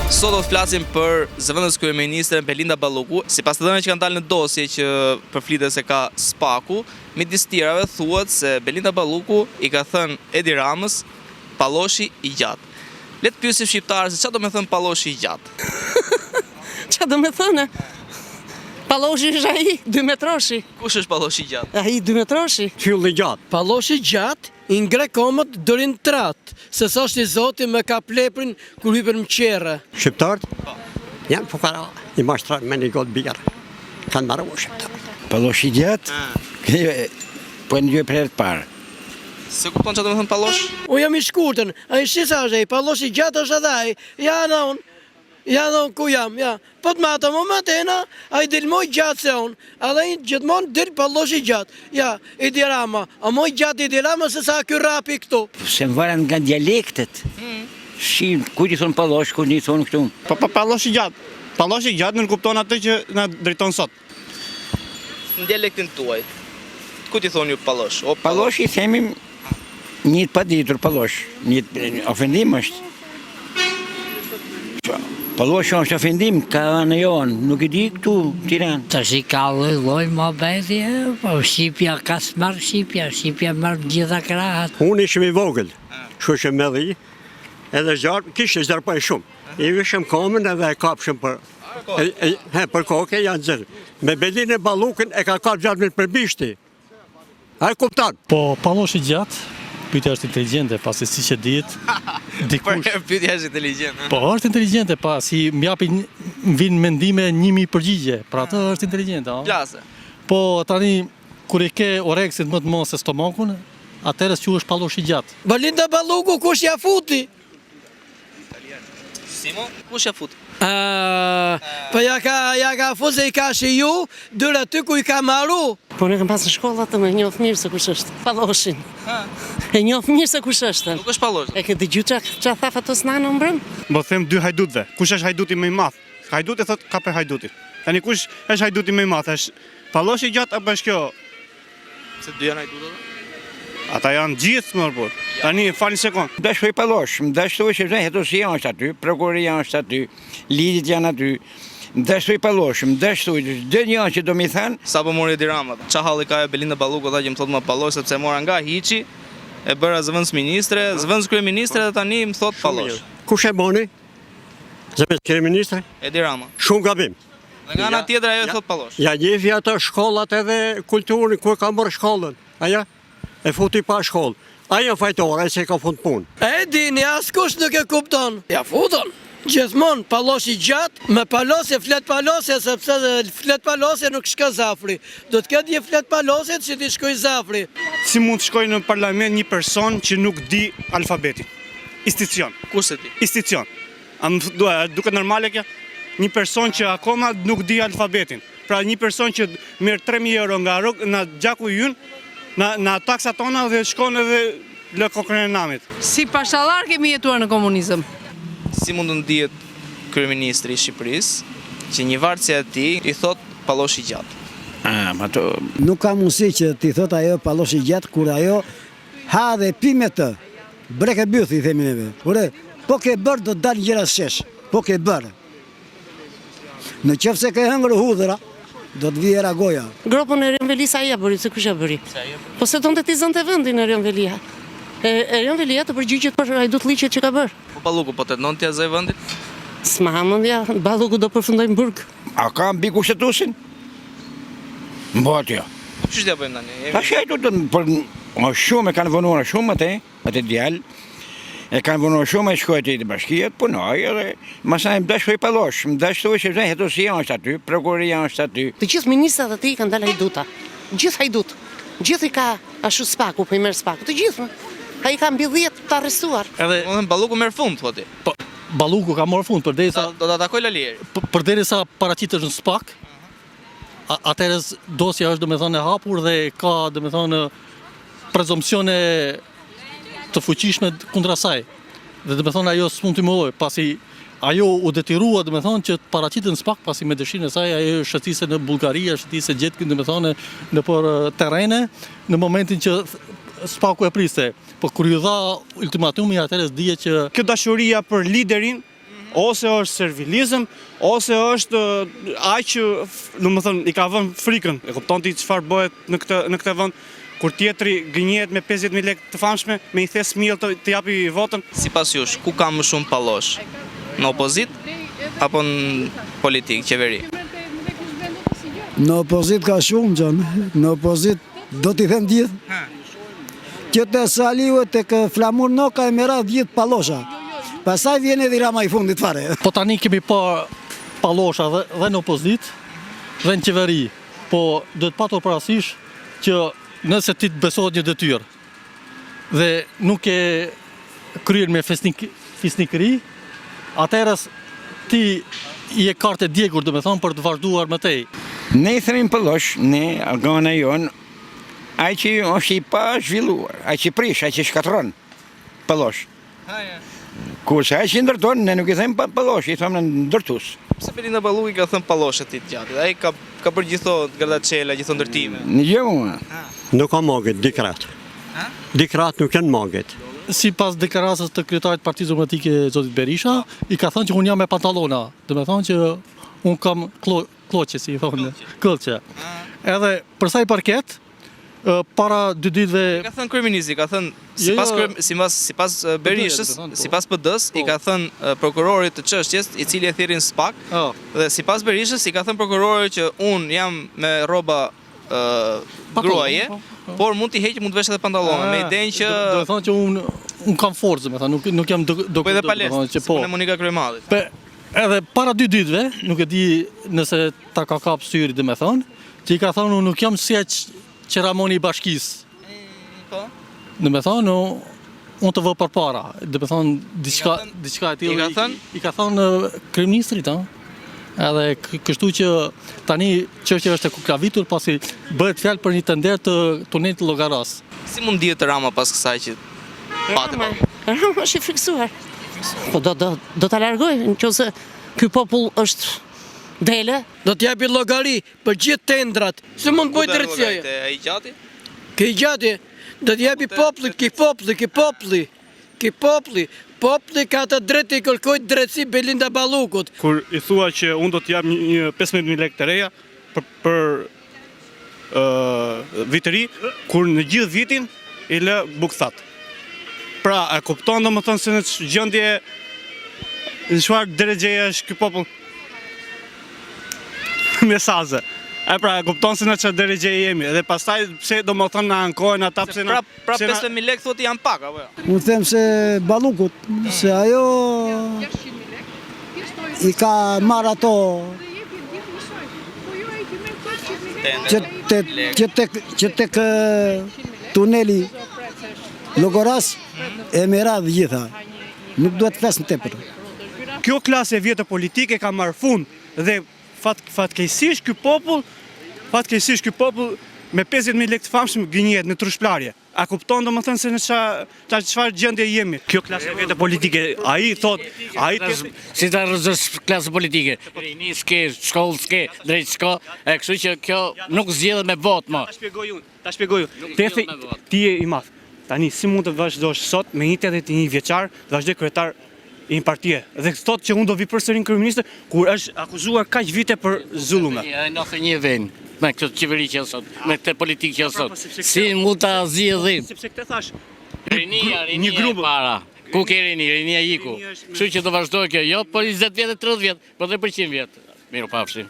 Sot do të flasim për zëvendës kryeministren Belinda Balluku. Sipas të dhënave që kanë dalë në dosje që përflitet se ka spaku, midis tjerave thuhet se Belinda Balluku i ka thënë Edi Ramës palloshi i gjatë. Le të pyesim shqiptarët se çfarë do të thënë palloshi i gjatë. Çfarë do të thënë? Palloshi është ai 2 metroshi. Kush është palloshi i gjatë? Ai 2 metroshi. Qylli gjatë. Palloshi gjatë i ngre komët dërin trat, se thoshti Zoti me ka pleprin kur hypen më qerre. Shqiptarët? Janë fukara. I mashtrat me një gotë birë. Kanë marrë shqiptarët. Palloshi gjatë? Po në gjë për herë të parë. Se kupton çfarë do të thënë pallosh? Unë jam i shkurtën, ai shisa është ai, palloshi gjatë është edhe ai. Ja non. Ja non ku jam, ja. Po të matë momentena, ai del më gjatë se unë. Edhe ai gjithmonë del palloshi gjatë. Ja, Edi Rama, a më gjatë Edi Rama se sa ky rapi këtu. Se më varan nga dialektet. Shim, ku i thon pallosh, ku i thon këtu. Palloshi gjatë. Palloshi gjatë nuk kupton atë që na drejton sot. Në dialektin tuaj. Ku ti thoni ju pallosh? O Palloshi i themi një të paditur pallosh, një ofendim është. Palloshi është ofendim, ka në jonë, nuk i di këtu, Tiranë. Tash i ka lloj mohabeti, po Shqipja ka smar Shqipja marr gjitha krahat. Unë ishim i vogël, që me dhi, edhe gjarë, kishë zërpaj shumë. I vishëm komën edhe e kapshëm për koke janë zërë. Me Belinda Ballukun e ka kapë gjatë për bishti. A e kuptan? Po, palloshi gjatë, pyetja është inteligjente, pasi si që ditë, dikush... Pyetja është inteligjente. Po, është inteligjente, pasi vinë mendime 1000 përgjigje, pra atë është inteligjente. Plase. Po, tani, kur i ke oreksit më të mos se stomakun, atëherës që është palloshi gjatë. Belinda Balluku kush ja futi? Simo, kush ja futi? Po ja ka futi se i ka shiju, dyra ty ku i ka marru. Po ne kam pas në shkolla të më njoh mirë se kush është palloshin. E njoh mirë se kush është. Nuk është pallosh. E ke dëgjuar ç'a tha atos nano mbrëm? Bo them dy hajdutëve. Kush është hajduti më i madh? Hajduti thot ka për hajdutit. Tani kush është hajduti më i madh? Është palloshi gjatë apo është kjo? Se dy janë hajdutët? Ata janë gjithë më burr. Tani falni sekond. Më dashoj pallosh, më dashoj që hetosia është aty, prokuroria është aty, lidhjet janë aty. Më dashoj pallosh, më dashoj çdo gjë që do më thënë. Sa po mori Edi Rama? Ç'a halli ka e Belinda Balluku tha që më thot më pallosh sepse e mora nga hiçi, e bëra zëvendës ministre, zëvendës kryeministre dhe tani më thot pallosh. Kush e boni? Zëvendës kryeministre? Edi Rama. Shumë gabim. Dhe nga ana tjetër ajo thot pallosh. Ja njefi ato shkollat edhe kulturën, ku ka marrë shkollën. Aja? E futi pa shkollë. Ajo fajtore, se ka fund punë. E dini, askush nuk e kupton. Ja futon. Gjithmonë palloshi gjatë, me palosje, flet palosje, sepse flet palosje nuk shka zafri. Do të ketë një flet palosje që ti shkoj zafri. Si mund të shkojë në parlament një person që nuk di alfabetin? Institucion. Kush e di? Institucion. Duket normale kjo? Një person që akoma nuk di alfabetin. Pra një person që merr 3000 euro nga gjaku i ynë, na taksat tona dhe shkon edhe lë kokën e namit. Si pashallar kemi jetuar në komunizëm. Si mund të ndihet kryeministri i Shqipërisë që një varësi e tij i thot palloshi gjatë? Ma to... Nuk ka mundësi që ti thot ajo palloshi gjatë kur ajo ha dhe pi me të. Brek e byth i themi neve. Ore, po ke bërë do të dalë gjëra shesh. Po ke bërë. Në qoftë se ke hëngrë hudhëra, do të vijera goja. Gropën e Erion Velia ai ja bëri, se kush ja bëri? Po se donte ti zonte vendin Erion Velia. Erion Velia të përgjigjet për hajdutliqet që ka bërë. Po Balluku po teton t'ia zë vendin? S'ma hamendja, Balluku do përfundoj në burg. A ka mbi kushtetusin? Mbotja. Ç'është t'ia bëjmë tani? Ta shajtu për shumë e kanë vonuar shumë atë djalë. E kanë vonuar shumë e shkojë te bashkiet, punoj edhe masaj më dashoj pallosh, më dashoj që hetosia është aty, prokuroria është aty. Të gjithë ministrat aty kanë dalë hajduta. Gjithë hajdut. Gjithë i ka ashtu spaku, po i merr spaku. Të gjithë. Ai ka mbi 10 të arrestuar. Edhe Balluku merr fund thotë. Po, Balluku ka marrë fund përderisa do ta takoj Lalieri. Përderisa paraqitesh në spak. Atëherës dosja është domethënë e hapur dhe ka domethënë prezumpsione të fuqishme kundra saj. Dhe domethënë ajo s'mund të mohoj, pasi ajo u detyrua domethënë që të paraqitet në spak, pasi me dëshirën e saj ajo shëtise në Bullgari, shëtise gjetë domethënë nëpër terrene në momentin që spaku e priste. Po kur ju dha ultimatumi atëherës dije që kjo dashuria për liderin ose është servilizëm, ose është ai që, domethënë, i ka vënë frikën. E kupton ti çfarë bëhet në këtë vend kur tjetri gënjehet me 50.000 lekë të famshme, me i thes miell të japi votën. Sipas jush, ku ka më shumë pallosh? Në opozitë apo në politikë, qeveri? Në opozit ka shumë gjënë, në opozit do t'i them gjithë. Që të Saliu të kë Flamur Noka e mera 10 palosha. Pasaj vjen edhe Rama i fundit fare. Po tani kemi pa pallosha dhe në opozit dhe në qeveri. Po do të patur parasysh që nëse ti të besohet një detyrë dhe nuk e kryer me fisnikëri, atëherës ti i e kartë e djegur, do me thonë, për të vazhduar më tej. Ne i themim pallosh, ne organa jonë, ai që është i pa zhvilluar, ai që prish, ai që shkatron pallosh. Kurse ai që ndërton, ne nuk i them pallosh, i them ndërtues. Pse Belinda Balluku i ka thënë palloshet ti të gjatë? Ai ka bërë gjitho gardacela, gjitho ndërtime. Jo, Nuk ka magët, dikrat. Dikrat nuk janë magët. Si pas deklaratës të kryetarit Partisë Demokratike Zotit Berisha, i ka thënë që unë jam me pantallona. Do me thonë që unë kam kloqe, si i thonë, këllqe. Edhe përsa i përket, para 2 ditëve... Ka thënë kryeministri, ka thënë, sipas Berishës, sipas PD-s, i ka thënë prokurorit të çështjes, i cili e thirrin SPAK, dhe sipas Berishës i ka thënë prokurorit që unë jam me rroba gruaje, por mund t'i heq, mund të vesh edhe pantallona, me idenë që... Do të thonë që unë kam forcë, me thonë, nuk jam po edhe palestë, si punë e Monika Kryemadit. Edhe para 2 ditëve, nuk e di nëse ta ka kap syri, dhe me thonë, që i ka thonë unë nuk jam si që Ramoni i bashkisë. Po? Dhe me thonë, unë të vë për para. Dhe me thonë, diçka e tillë. I ka thonë kryeministrit, edhe kështu që tani çështja është e kuklavitur pasi bëhet fjalë për një tender të tunelit Llogaras. Si mund dihet Rama pas kësaj që patë? Rama është i friksuar. Po do ta largoj nëse ky popull është dele. Do t'japi llogari për gjithë tendrat. Se mund bëj drejtësia. Ai gjati? Ke gjati, do t'japi popullit, Populli ka të drejtë i kërkojt drejtësi Belinda Ballukut. Kur i thua që unë do t'jap një 15.000 lekë të reja për vitëri, kur në gjithë vitin i lë bukthat. Pra, e kupton do më thënë se në gjendje në çfarë drejtëje është ky popull? Mesaze. Pra, e kupton se në çfarë drejtëje jemi. Dhe pastaj pse do më thënë na ankohen ata pse Pra 15.000 lekë thotë janë pak apo jo? Unë them se Ballukut, se ajo i ka marrë ato që tek tuneli Llogaras e mera të gjitha. Nuk duhet të flas më tepër. Kjo klasë e vjetër politike ka marrë fund dhe fatkeqësisht ky popull me 50.000 lekë të famshëm gënjehet në trushplarje. A kupton domethënë se në çfarë gjendje jemi? Kjo klasë e vjetër politike, ai Si ta rrëzosh klasë politike? Rini s'ke, shkollë s'ke, drejt s'ka, e kështu që kjo nuk zgjedhet me votë më. Ta shpjegoj unë. Ti je i madh. Tani si mund të vazhdosh sot me 81 vjeçar, të vazhdoj kryetar i një partie. Dhe thotë që unë do vi përsëri kryeminist kur është akuzuar kaq vite për zullume. Ai 91 vjen me këtë qeveri që sot, me këtë politikë që sot. Si mund ta zgjidhim? Sepse këtë thash. Rinia para. Ku ke rinia iku. Kështu që do vazhdoj kjo, jo për 20 vjet, 30 vjet, por edhe për 100 vjet. Mirupafshim.